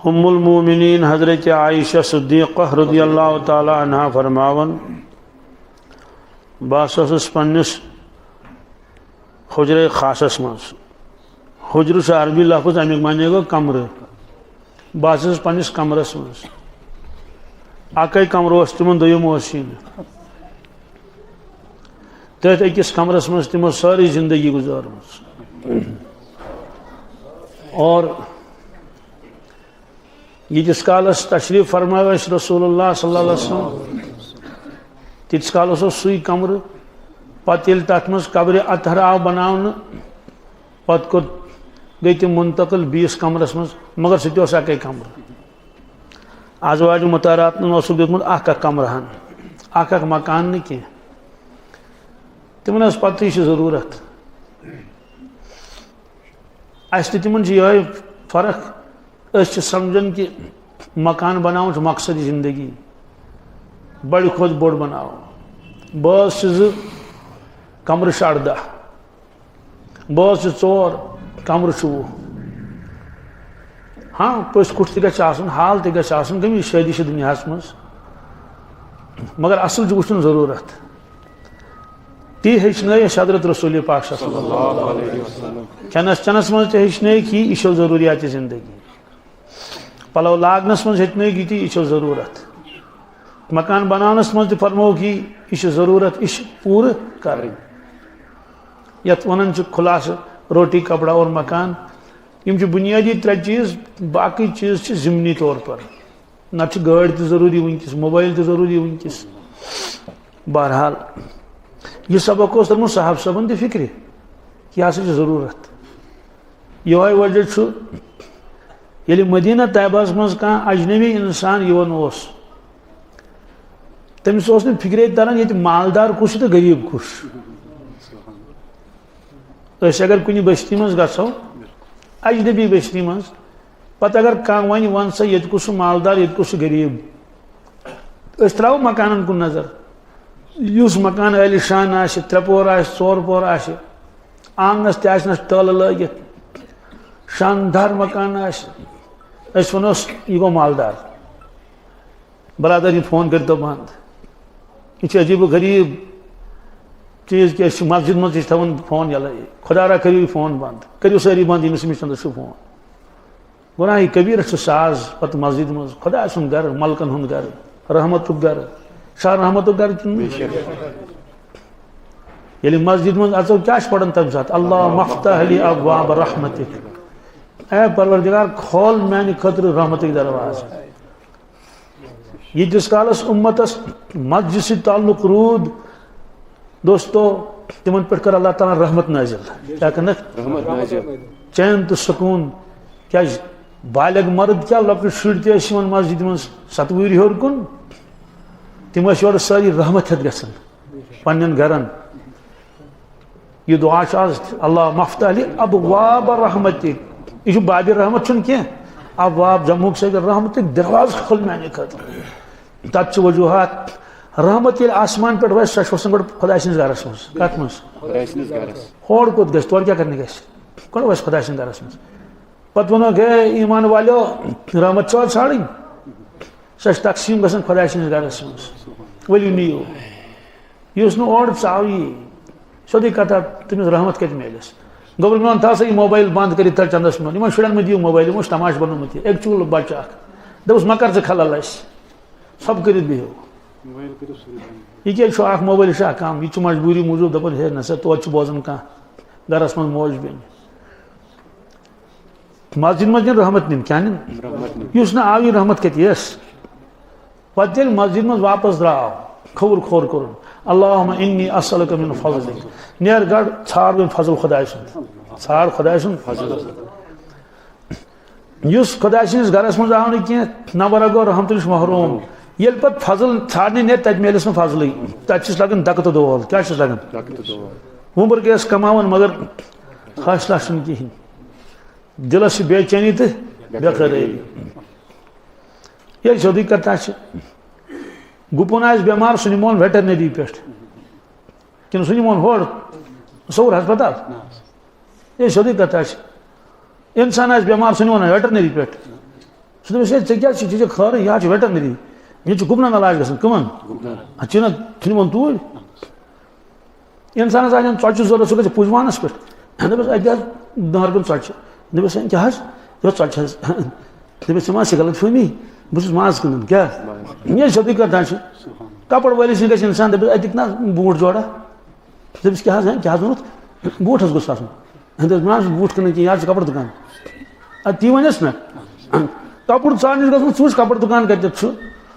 ام المومنین حضرت عائشہ صدیقہ رضی اللہ تعالی عنہ فرماون بس پنس حجر خاصس مز حجر سے عربی لفظ امیک معنی گو کمر بس پنس کمرس مز اکی کمر اس تمن دویم تت اکس کمرس مز تمو ساری زندگی گزارم اور یتس کالس تشریف فرمایا رسول اللہ صلی اللہ علیہ وسلم تیتس کالس سی کمر پتہ یل تر مز قبر اطہر آو بناؤن پتہ گئی تم منتقل بیس کمرس مز مگر سہ اکی کمر ازواج مطہرات اوسک دیتمت اکھ کمرہن اکھ مکان نہ کی تمن پتہ یہ ضرورت اس تمن یہ فرق اس سمجھن کہ مکان بناؤ مقصد زندگی بڑ کھت بوڑ بناؤ بس کمر 18 بس 4 کمر 20 ہاں پس کٹ تہ حال تہ گمی شادی دنیا مز مگر اصل وچن ضرورت تی ہچن حضرت رسول پاک صلی اللہ علیہ وسلم کھنس چنس مز تہ ہچن کی یہ ضروریات زندگی پلو لاگنس مز ہچن کی یہ ضرورت مکان بنانس مز تہ فرمو کی یہ ضرورت یہ پور کریں یت ونان خلاص روٹی کپڑا اور مکان یم بنیادی 3 چیز باقی چیز ضمنی طور پر نہ گاڑی تہ ضروری ونکس موبائل تہ ضروری ونکس بہرحال یہ سبق اس ترمت صاحب صبن تہ فکر یہ ہسا ضرورت یہ وجہ یل مدینہ طیبہ مز کان اجنبی انسان یوان اس تمس فکرے تران یہ مالدار کس تو غریب کس اگر کن بستی مز گھو اجنبی بستی مز پتہ اگر کان ون سا یہ کس مالدار یہ کس غریب اس تراو مکانن کن نظر اس مکان عالی شان آ 3 پور آ 4 پور آ آنگنس تس ٹل لگت شاندار مکان اس ونوس یہ گو مالدار برادر یہ فون کرتو بند یہ عجیب و غریب چیز کہ مسجد مز تھون فون یلے خدا را کریو فون بند کریو ساری بند یمس چند فون گناہ کبیر ساز پتہ مسجد مز خدا سن گھر ملکن ہند گھر رحمت گھر شاہ رحمت گھر یل مسجد مز اچو کیا پڑھن تم سات اللہ مفتح لی ابواب رحمتک اے پروردگار کھول میانہ خاطر رحمتک دروازہ یہ جس کالس امتس مسجد سے تعلق رود دوستو تمن پر کر اللہ تعالیٰ رحمت نازل کیا کرنا چین تو سکون کیا بالغ مرد کیا لکٹ شر تہ مسجد مز 7 وری ہور کن تم یور ساری رحمت ہت گھن پنن گھرن یہ دعا آز اللہ مفتح لی ابواب رحمتک یہ باب رحمت چھ کی ابواب جموں سے رحمتک دروازہ کھول میانہ خاطر تت وجوہات رحمت یل آسمان پہ ویس سہ وسن گۄڈٕ خدا سٕنٛدِس گھرس مز کت مز ہور کوت گژھِ تور کیا کرنے گژھِ گۄڈٕ ویس خدا سٕنٛدِس گھرس مز پتہ ونو گے ایمان والیو رحمت چھو ژھانڈٕنۍ سہ تقسیم گژھان خدا سٕنٛدِس گھرس مز ؤلِو نِیو یُس نہٕ اور ژاوی سیودٕے کتھا تٔمِس رحمت کتہِ میلس گوٚبُر میون تھاو سا یہ موبائل بند کٔرِتھ تر چندس منٛز یِمن شُرٮ۪ن مہ دِیِو موبائل یِمو چھُ تماش بنومُت یہِ ایکچُول بچہ اکھ دوٚپُس مہ کر ژٕ خلل اسہِ سب کٔرِتھ بِہِو یہ کیا اخ موبائل کم یہ مجبوری موجود دپان ہے نسا توتہ بوزان کھانا گھرس من موج بین مسجد مز نن رحمت نم کیا نن اس نا آو یہ رحمت کت یس پتہ یل مسجد مز واپس دراو کھور کھور کور اللہم انی اسألک من فضلک نیر گڑ ژھار وۄنۍ فضل خدای سُنٛد ژھار خدای سُنٛد فضل یُس خدای سٕنٛدِس گھرس منٛز آو نہٕ کینٛہہ نمبر گوٚو رحمتہ نِش محروم یل پت فضل ژھانڈنے نیرِ تتہِ میلس نہٕ فضلٕے تتہِ چھُس لگان دکہٕ تہٕ دول کیٛاہ چھُس لگان وُمبر گٔیس کماوان مگر حاصلہ چھُنہٕ کِہیٖنۍ دلس چھِ بے چینی تہٕ بے قرٲری ییٚلہِ سیوٚدُے کتھا چھِ گُپن آسہِ بٮ۪مار سُہ نِمون ویٹرنری پٮ۪ٹھ کِنہٕ سُہ نِمون ہور صوُر ہسپتال یہ سیوٚدُے کتھا چھِ انسان آسہِ بٮ۪مار سُہ نِمون ویٹرنری پٮ۪ٹھ سہ دپس کیا خیر یہ ویٹرنری یہ گپنن علاج گھن کمن چین وون توٗرۍ انسانس آسان ژۄچہِ ضروٗرت سُہ گژھِ پُجوانس پٮ۪ٹھ دپس اتہِ ناربل ژۄچہِ دپس کیٛاہ حظ ژۄچہِ حظ دپس ژٕ ما چھِ غلط فہمی بہٕ چھُس ماز کٕنان کیٛاہ یہ سیوٚدُے کتھا چھِ کپر وٲلِس نِش گژھِ انسان دپس اتِکۍ نا بوٗٹھ جورا دپس کیٛاہ حظ ووٚنُتھ بوٗٹھ حظ گوٚژھ آسُن دپس بہٕ حظ چھُس بوٗٹھ کٕنان کینٛہہ یہِ حظ چھُ کپر دُکان ادٕ تی ونیٚس نا کپُر ژھانٛڈنہِ گژھُن ژٕ وٕچھ کپر دُکان کتٮ۪تھ چھُ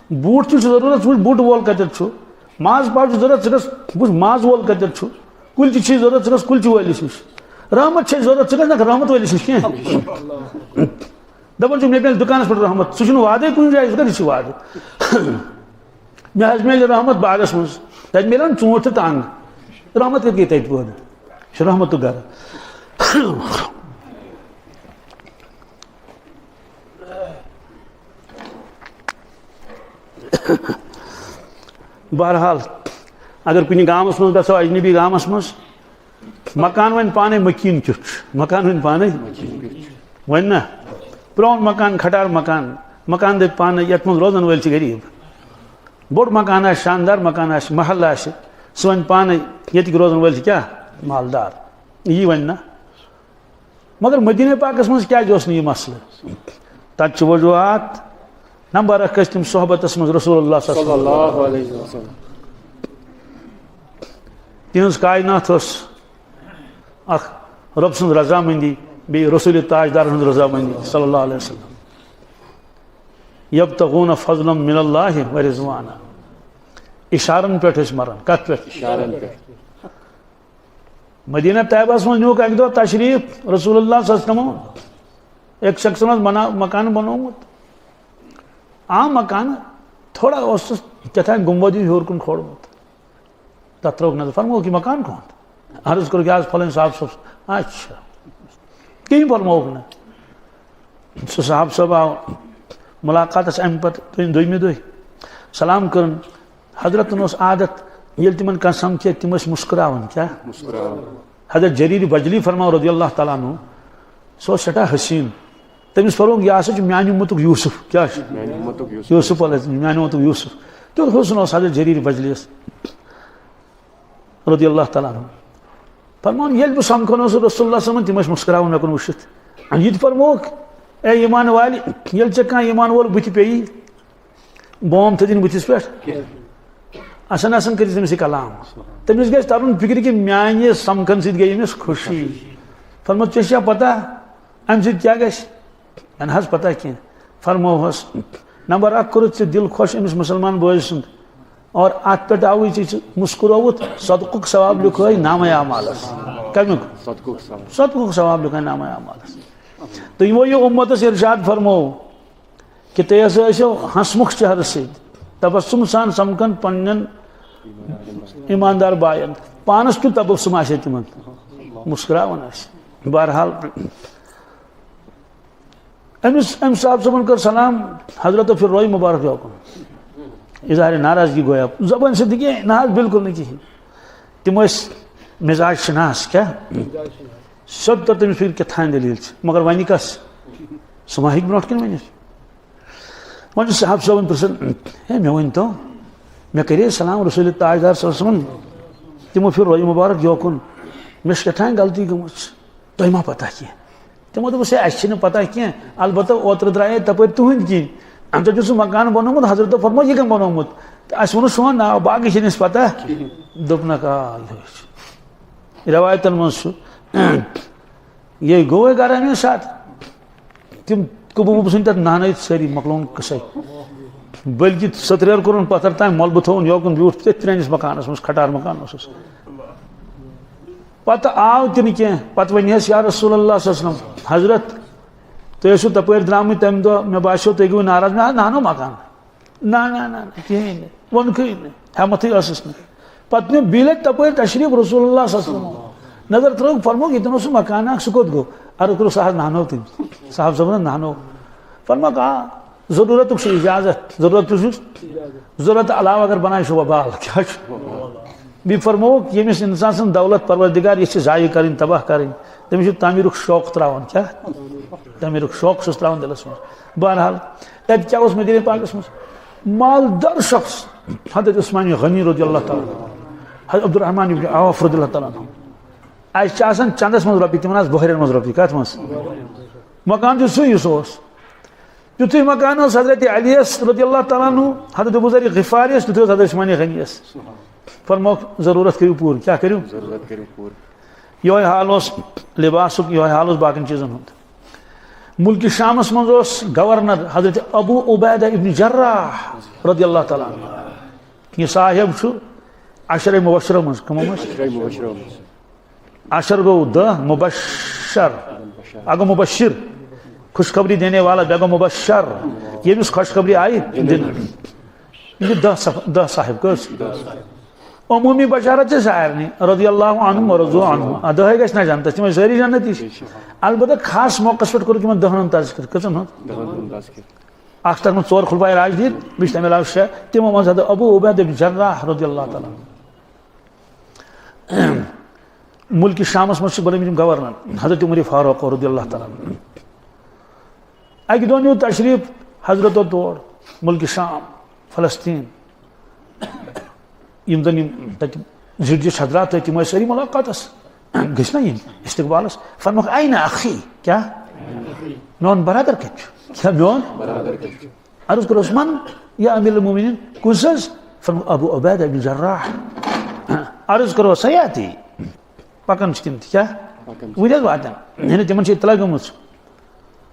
بوٗٹھ چھُ ضروٗرت ژٕ وٕچھ بوٗٹہٕ وول کتٮ۪تھ چھُ ماز پاو چھُ ضروٗرت ژٕ گژھ وٕچھ ماز وول کتٮ۪تھ چھُ کُلچہِ چھِ ضروٗرت ژٕ گژھ کُلچہِ وٲلِس نِش رحمت چھے ضروٗرت ژٕ گژھ نا رحمت وٲلِس نِش کینٛہہ دپان چھُ مےٚ میلہِ دُکانس پٮ۪ٹھ رحمت سُہ چھُنہٕ وادے کُنہِ جایہِ ژٕ کتہِ چھِ وادٕ مےٚ حظ میلہِ رحمت باغس منٛز تتہِ میلن ژوٗنٛٹھۍ تہٕ ٹنٛگ رحمت کتہِ گٔے تتہِ پٲدٕ یہِ چھُ رحمتُک گرٕ بہرحال اگر کُنہِ گامس منٛز گژھو اجنبی گامس منٛز مکان ون پانے مکین کیُتھ چھُ مکان ون پانے ون نا پرون مکان کھٹار مکان دپہِ پانے یتھ منٛز روزن وٲلۍ چھِ غریٖب بوٚڑ مکان آسہِ شاندار مکان آسہِ محل آسہِ سُہ ونہِ پانے ییٚتِکۍ روزن وٲلۍ چھِ کیٛاہ مالدار یی ونہِ نا مگر مدیٖنہ پاکس منٛز کیٛازِ اوس نہٕ یہِ مسلہٕ تتہِ چھِ وجوہات نمبر اکھ ٲسۍ تِم صحبتس منٛز رسول اللہ صلی اللہ علیہ وسلم تہنٛز کائنات ٲس اکھ رۄب سٕنٛز رضامندی بیٚیہِ رسول تاجدار ہٕنٛز رضامندی صلی اللہ علیہ وسلم یبتغون فضلا من اللہ ورضوانا اشارن پٮ۪ٹھ ٲسۍ مران کتھ پٮ۪ٹھ مدینہ طیبہس منٛز نیوٗکھ اکہِ دۄہ تشریٖف رسول اللہ صلی اللہ علیہ وسلم أکۍ شخصن اوس مکان بنومُت عام مکان تھوڑا اوسُس کیٛاتھانۍ گُمبد ہیوٚر کُن کھولمُت تتھ ترٲوُکھ نظر فرمووُکھ یہِ مکان کون عرض کوٚرُکھ یہِ حظ فلٲنۍ صاحب صٲب اچھا کِہیٖنۍ فرمووُکھ نہٕ سُہ صاحب صٲب آو مُلاقاتس امہِ پتہٕ دوٚیمہِ دۄہہِ سلام کٔرٕن حضرتن اوس عادت ییٚلہِ تِمن کانٛہہ سمکھے تِم ٲسۍ مُسکراوان کیٛاہ حضرت جریٖر بجلی فرماو رضی اللہ تعالیٰ عنہ سُہ اوس سٮ۪ٹھاہ حسیٖن تٔمِس فرمووُکھ یہِ ہسا چھُ میانہِ اُمتُک یوٗسف کیٛاہ چھُ یوٗسف میانہِ اُمتُک یوٗسف تیُتھ حُسن اوس حضرت جریٖر بجلیَس رضی اللہ تعالیٰ عنہ فرماوُن ییٚلہِ بہٕ سمکھان اوسُس رسول اللہ صلی تِم ٲسۍ مُسکراوان مےٚ کُن وٕچھِتھ یہِ تہِ فرمووُکھ اے ایمان والہِ ییٚلہِ ژےٚ کانٛہہ ایمان وول بٕتھِ پیٚیی بوم تھٲے دِنۍ بٕتھِس پٮ۪ٹھ آسان کٔرِتھ تٔمِس یہِ کلام تٔمِس گژھِ ترُن فِکرِ کہِ میانہِ سمکھن سۭتۍ گٔے أمِس خوشی فرموو ژےٚ چھا پتہ امہِ سۭتۍ کیٛاہ گژھِ مےٚ نہ حظ پتہ کینٛہہ فرمووہس نمبر اکھ کوٚرُتھ ژےٚ دِل خۄش أمِس مُسلمان بٲے سُنٛد اور اتھ پٮ۪ٹھ آوٕے ژےٚ مُسکرٲوُتھ صدقُک ثواب لیوٚکھٲے نامے اعمالس کمیُک صدقُک ثواب لیوٚکھٲے نامے اعمالس تہٕ یِمو یہِ اُمتس ارشاد فرموو کہِ تُہۍ ہسا ٲسِو ہنسمُکھ چہرٕ سۭتۍ تبسُم سان سمکھان پننٮ۪ن ایماندار باین پانس کیُتھ تبسُم آسہِ تِمن مُسکراوان آسہِ بہرحال أمِس أمۍ صاحب صٲبن کٔر سلام حضرتو پھِر روے مُبارک یوکُن اظہارِ ناراضگی گویا زبٲنۍ سۭتۍ کینٛہہ نہ حظ بالکل نہٕ کِہینۍ تِم ٲسۍ مِزاج شِناس کیٛاہ سیوٚد تر تٔمِس فِکرِ کیٛاتھانۍ دٔلیٖل چھِ مگر وۄنۍ کس سُہ ما ہیٚکہِ برونٛٹھ کَنہِ ؤنِتھ وۄنۍ چھُ صاحب صٲبن پرٛژھان ہے مےٚ ؤنۍتو مےٚ کَرے سلام رسول تاجدار صلی اللہ علیہ وسلم تِمو پھِر روے مُبارک یوکُن مےٚ چھِ کیٛاتھانۍ غلطی گٔمٕژ تۄہہِ ما پتہ کینٛہہ تِمو دوٚپُس ہے اَسہِ چھِنہٕ پتہ کینٛہہ البتہ اوترٕ درٛایے تپٲرۍ تُہٕنٛدۍ کِنۍ اَمہِ چھُ سُہ مکان بنومُت حضرتو فرموو یہِ کٔمۍ بنومُت تہٕ اَسہِ ووٚنُس سون ناو باقٕے چھِنہٕ اَسہِ پتہ دوٚپنکھ آ یِہوے چھُ رٮ۪وایتن منٛز چھُ یہِ گوٚوے گرا مےٚ ساتھ تِم قبوٗب ژھٕنۍ تتھ نانٲیِتھ سٲری مۄکلووُن قٕصے بٔلکہِ ستریر کوٚرُن پتھر تام مۄلبہٕ تھووُن یوکُن بیوٗٹھ تٔتھۍ پرٛٲنِس مکانس منٛز کھٹار مکان اوسُس پتہٕ آو تہِ نہٕ کینٛہہ پتہٕ وۄنیس یا رسول اللہ صلی اللہ علیہ وسلم حضرت تُہۍ ٲسِو تپٲرۍ درٛامٕتۍ تمہِ دۄہ مےٚ باسیو تُہۍ گٔیوٕ ناراض مےٚ حظ نانو مکان نہ کِہینۍ نہٕ ووٚنکھٕے نہٕ ہٮ۪متھٕے ٲسٕس نہٕ پتہٕ نیوٗ بیٚیہِ لٹہِ تپٲرۍ تشریٖف رسول اللہ صلی اللہ علیہ وسلم نظر ترٲوٕکھ فرمووُکھ ییٚتٮ۪ن اوس سُہ مکان اکھ سُہ کوٚت گوٚو عرض کوٚرُکھ سُہ حظ نانو تٔمۍ صاحب صٲبن نانو فرمووُکھ آ ضروٗرتُک چھُ اِجازت ضروٗرت چھُ ضروٗرت علاوٕ اگر بنایہِ چھُ وبال کیٛاہ چھُ بیٚیہِ فرمووُکھ ییٚمِس انسان سٕنٛز دولت پروردِگار یہِ چھِ ضایہِ کَرٕنۍ تباہ کَرٕنۍ تمس تعمیر شوق تراون کیا تعمیر شوق چھس تراون دلس مز بہرحال ات کیا اس مدینہ پاکس مز مالدار شخص حضرت عثمان غنی رضی اللہ تعالیٰ حضرت عبد الرحمن ابن عوف رضی اللہ تعالیٰ اس چندس مز رۄپیہِ تمن بہرین مز رۄپیہِ کت مز مکان سُے یُس اوس یُتھُے مکان اوس حضرت علی رضی اللہ تعالیٰ عنہ حضرت ابو ذر غفاری تیُتھُے اوس حضرت عثمان غنی فرموکھ ضرورت کٔرِو پوٗرٕ کیٛاہ کٔرِو یہوے حال اوس لباسُک یہوے حال اوس باقین چیٖزن ہُنٛد ملک شامس مز اوس گورنر حضرت ابو عبیدہ ابن جراح رضی اللہ تعالیٰ عنہ یہ صاحب چھُ عشرے مبشرو مز کمو مز عشر گو 10 مبشر اگو مبشر خوشخبری دینے والا بیگو مبشر یمس خوشخبری آئی دن یہ 10 صاحب کس عمومی بشارت سے سارنی رضی اللہ عنہ ورضو عنہ دہے گژھِ نہ جنت تم ساری جنتی البتہ خاص موقع پہ کور تمن 10 تذکر کژن اخ تک 4 خلفائے راشدین بیش تمہ علاوہ 6 تمو مز ابو عبیدہ بن جراح رضی اللہ تعالی ملک شامس مز بنیمت گورنر حضرت عمر فاروق رضی اللہ تعالی اکہ دۄہ نیوٗ تشریف حضرتو تور ملک شام فلسطین یم زن تت زرجس حضرات تم ساری ملاقاتس گھس نا یم استقبالس فرموکھ این اخی کیا میون برادر کت کیا میون عرض کرو عثمان یا امیر المومنین کس حظ فرموکھ ابو عبیدہ بن جراح عرض کرو سیاتی پکان تم کیا ون حظ واتن یعنی تمن اطلاع گمت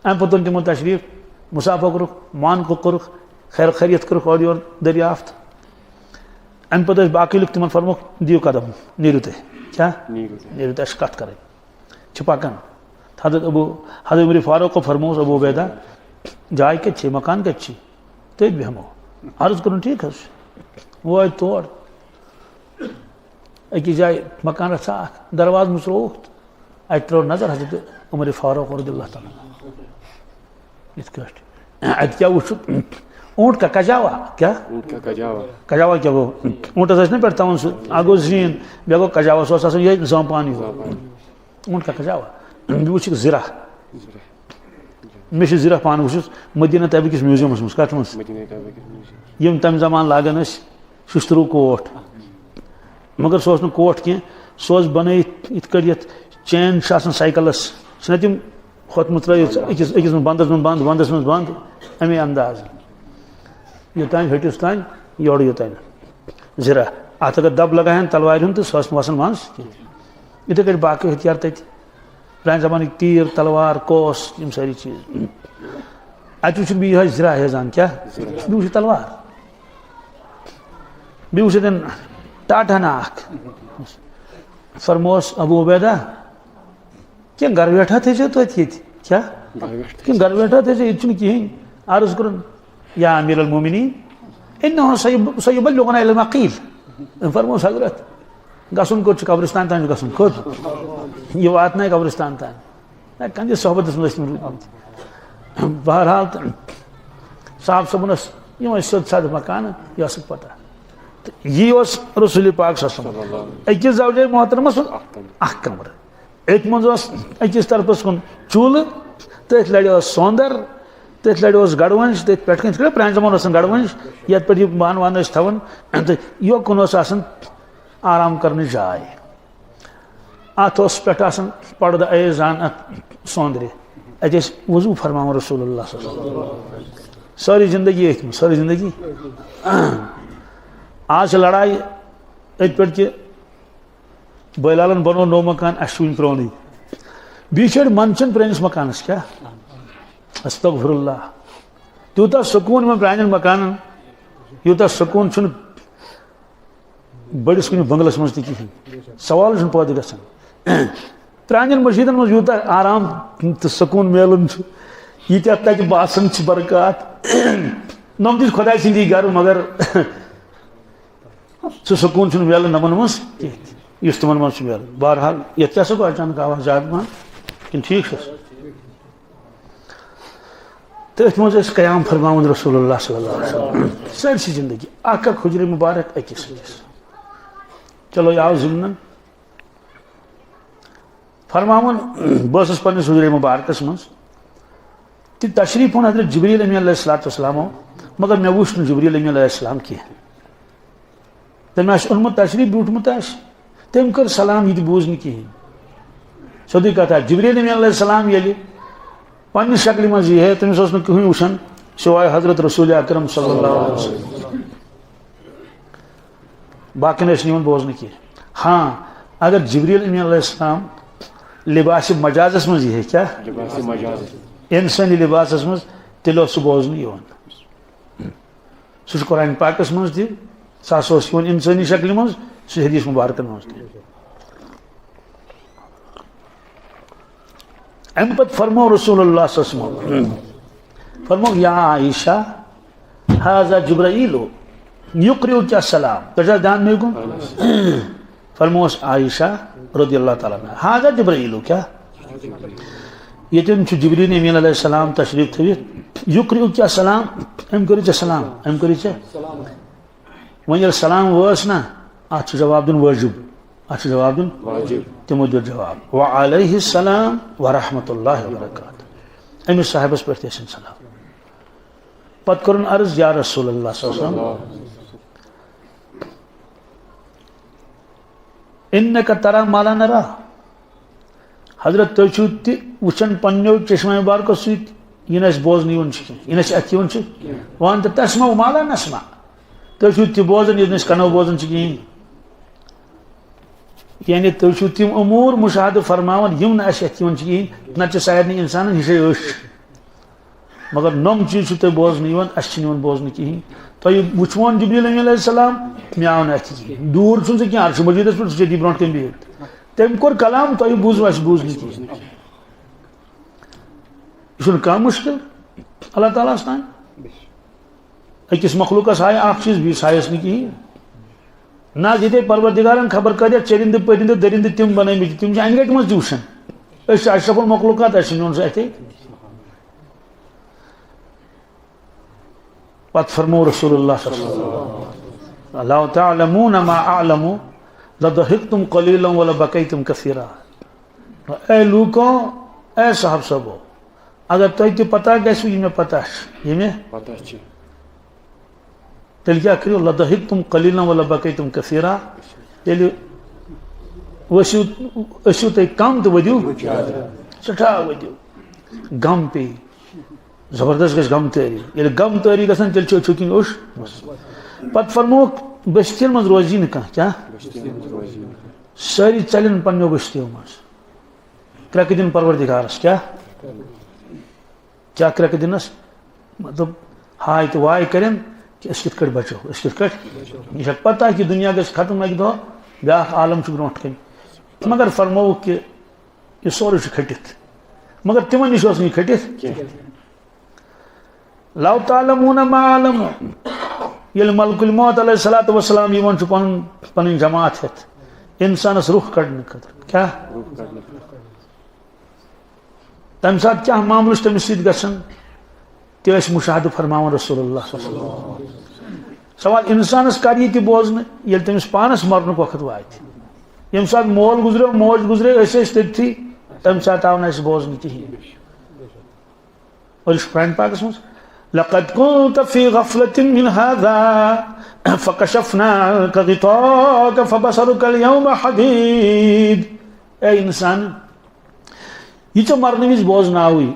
ام پتہ تمو تشریف مسافہ کورکھ مان کورکھ خیر خیریت کورکھ اور یور دریافت ام پتہ باقی لوگ تمن فرموکھ دیو قدم نیرو تہ کیا نیرو تہ کت کریں پکان حضرت عمر فاروق کو فرموس ابو عبیدہ جائے کت مکان کت تھی بیہمو عرض کرن ٹھیک حظ وہ تور اکس جائے مکان رژھا دروازہ مچرووُکھ ات ترو نظر حضرت عمر فاروق رضی اللہ تعالیٰ ات ات کیا وچھ اونٹ کا کجاوا کیا کجاوا کیا گو اونٹس نا پہ تھوان سہ اک گو زین بیٚیہِ گو کجاوا سہ اوس یہ زامپان اونٹ کا کجاوا بیٚیہِ وٕچھِکھ زِرا مےٚ چھِ زِرا پانہٕ وٕچھِس مدینہ طیبہ کِس میوٗزیمس منٛز کتھ منٛز یم تمہِ زمان لاگان ٲسۍ ششتروٗ کوٹ مگر سہ اوس نہٕ کوٹ کینٛہہ سہ اوس بنٲیِتھ یِتھ کٲٹھۍ یتھ چین چھِ آسان سایکلس چھِنہ تِم ہوٚتمُت ترٲیِتھ أکِس بندس منٛز بند ونٛدس منٛز بند امی انداز یوتان ہٹس تان یور یوتان زرا ات اگر دب لگاہن تلوار ہند تو سہ وسان مز اتھے کٹ باقی ہتھیار تت پرانہِ زمانٕکۍ تیٖر تلوار کوس یم ساری چیز ات وچھ بی یہ زرا ہیزان کیا بی وچھ تلوار بی وچھ دن ٹاٹھنا اکھ فرموس ابو عبیدہ کیا گھر بیٹھا تھے تت یہ کیا کہ گھر بیٹھا تھے یہ کہین عرض کرن یا امیر المومنین انه سيبلغنا الى ما قيل فرموس حضرت گسن کوت قبرستان تان گسن کوت یہ واتنا قبرستان تان کندی صحبت مس بہرحال صاحب صبنس یہ سیود ساد مکان یہ اس پتہ یہ رسول پاک صلی اللہ علیہ وسلم اکس زوجہ محترمہ اخ کمر ات مز اکس طرفس کن چولہ تھی لڑ سوندر تھی لڑ گڑونش تھی پہ کن پران زمان گڑونش یت پہ یہ بان وان تھوان تو یوکن آرام کرنے جائے ات پہ پردہ ایزان ات سوندر ات وضو فرما رسول اللہ صلی اللہ علیہ وسلم ساری زندگی ات میں ساری زندگی آج لڑائی ات پہ کہ بلالن بنو نو مکان اشوین پرونی بیچ منچن پرانس مکانس کیا استغفر اللہ تیوتا سکون میں پرانن مکانن یوتا سکون چھن بڑس کن بنگلس مز تھی سوال چھن پٲدٕ گژھان پرانن مشیدن مز یوتا آرام تو سکون میلن ییٖتیاہ تتہِ باسان چھ برکات نم تہِ خدا سندی گھر مگر سہ سکون چھن میلن نمن مز اس تمن مز میلن بہرحال یہ کیا سا گو اچانک آواز زیادہ مان کن ٹھیک چھ تھی مز قیام فرماون رسول اللہ صلی اللہ علیہ وسلم سارسی زندگی اک اک حجر مبارک اکس اکس چلو یہ آو ضمن فرماون بس پنس حضور مبارکس من تہ تشریف اون حضرت جبریل امین علیہ السلام مگر مے وچھ نہ جبریل امین علیہ السلام کی تم اونمت تشریف بیوٹمت تم کر سلام یہ بوز نہ کہین سیودی کتھا جبریل امین علیہ السلام یلی پنہ شکل مز یہ ہے تمس اس نہ کہین وچھن سوائے حضرت رسول اکرم صلی اللہ علیہ وسلم باقی اس نیون بوز نہ کی ہاں اگر جبریل امین علیہ السلام لباس مجازس مز یہ ہے کیا انسانی لباسس مز تیل سہ بوزن سہ قرآن پاکس مز تہ سہ انسانی شکل مز سہ حدیث مبارکن مز تہ ام پت فرمو رسول اللہ صلی اللہ علیہ وسلم فرمو یا عائشہ ھذا جبرائیل یقرئک السلام تجا دھیان میں گم فرمو عائشہ رضی اللہ تعالیٰ عنہ ھذا جبرائیل کیا یتن جبریل امین علیہ السلام تشریف تھوت یقرئک السلام ام کرو سلام ام کرو ون یل سلام وس نا ات جواب دن واجب ات جواب دن تمو دیت جواب وعلیہ السلام ورحمۃ اللہ وبرکاتہ امس صاحبس پہ سلام پت کرن عرض یا رسول اللہ صلی اللہ علیہ وسلم انک ترى ما لا نرى حضرت تھی چھو تہ وچن پنو چشمہ مبارکو ست یہ بوزن یہ ات وان تسمع ما لا نسمع تھی چھو تہ بوزن یہ کنو بوزن کہین یعنی تھی چھو تم امور مشاہدہ فرماون یم ات کہین نہ سارے انسان یہ مگر نم چیز تھی بوزن اس بوزن کہین تھی وچون جبریل علیہ السلام مے آو نا کہین دور چھ سہ عرش مجیدس پہ سہ برو کن بہت تم کور کلام تھی بوزو اس بوز نا کہین یہ کم مشکل اللہ تعالیٰ تان اکس مخلوقس ہائے اخ چیز بیس ہائس نا کہین نہ یہ پروردگارن خبر کتھ چرند پرند درند تم بنمت تم ان گٹ مز وچان اس اشرف المخلوقات اس نیون سہ اتھے پت فرمو رسول اللہ صلی اللہ علیہ وسلم لو تعلمون ما اعلم لضحكتم قليلا ولبكيتم كثيرا اے لوکو اے صاحب صاحبو اگر تہ پتہ گژھو یہ پتہ یہ میں پتہ تیل کیا کرو لضحكتم قليلا ولبكيتم كثيرا تیل ورسو تہ کم تو ودیو سٹھا ودیو غم پی زبردست گھس غم تاری یل غم تاری گھن تیل چھکن اوش پت فرمو بستین مز روزی نا کیا ساری چلن پنو بستیو مز کرک دن پروردگارس کیا کرک دنس مطلب ہائے تو وائے کرن کہ اس کت کٹ بچو اس کت کٹ یہ پتہ کہ دنیا گھس ختم اک دہ بیاکھ عالم برونٹ کن مگر فرمو کہ یہ سورے کھٹت مگر تمن نش یہ کھٹت لو تعلمون ما علم یل ملک الموت علیہ الصلوۃ والسلام یون پن جماعت ہت انسانس رخ کڑنے خاطر کیا تم سات کیا معاملہ تمس ست گژھن تہ مشاہدہ فرماون رسول اللہ صلی اللہ علیہ وسلم سوال انسانس کر یہ تہ بوزن یل تمس پانس مرنک وقت وات یم سات مول گزرو موج گزرے تھی تم سات آو نا بوزن کہین اور قرآن پاکس مز لقد كنت في غفلة من هذا فكشفنا عنك غطاءك فبصرك اليوم حديد اے انسان یہ مرنے وز بوزن آوی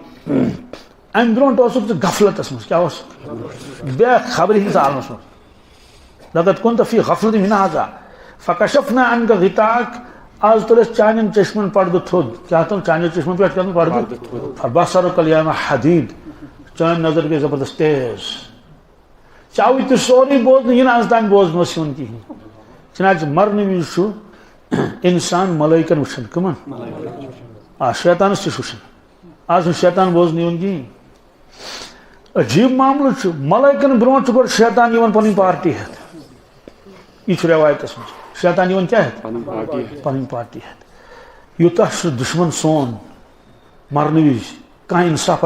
ام برونٹ غفلتس مز کیا بے خبر ہندس عالمس مز لقد كنت في غفلة من هذا فكشفنا عنك غطاءك آز تل چانن چشمن پردہ تھود کیا تم چانن چشمن پہ پردہ فبصرك اليوم حديد چان نظر گئی زبردست تیز چاوی تو سوری بوزن یہ آز تان بوزن ون کہین چنانچہ مرنے وز انسان ملائکن وچھان کمن شیطانس تہ وچھان آز شیطان بوزن یون کہین عجیب معاملہ ملائکن برونٹ گو شیطان یون پن پارٹی ہت یہ روایتس مز شیطان یون کیا ہت پن پارٹی ہت یوتہ دشمن سون مرنے وز کھانا انصاف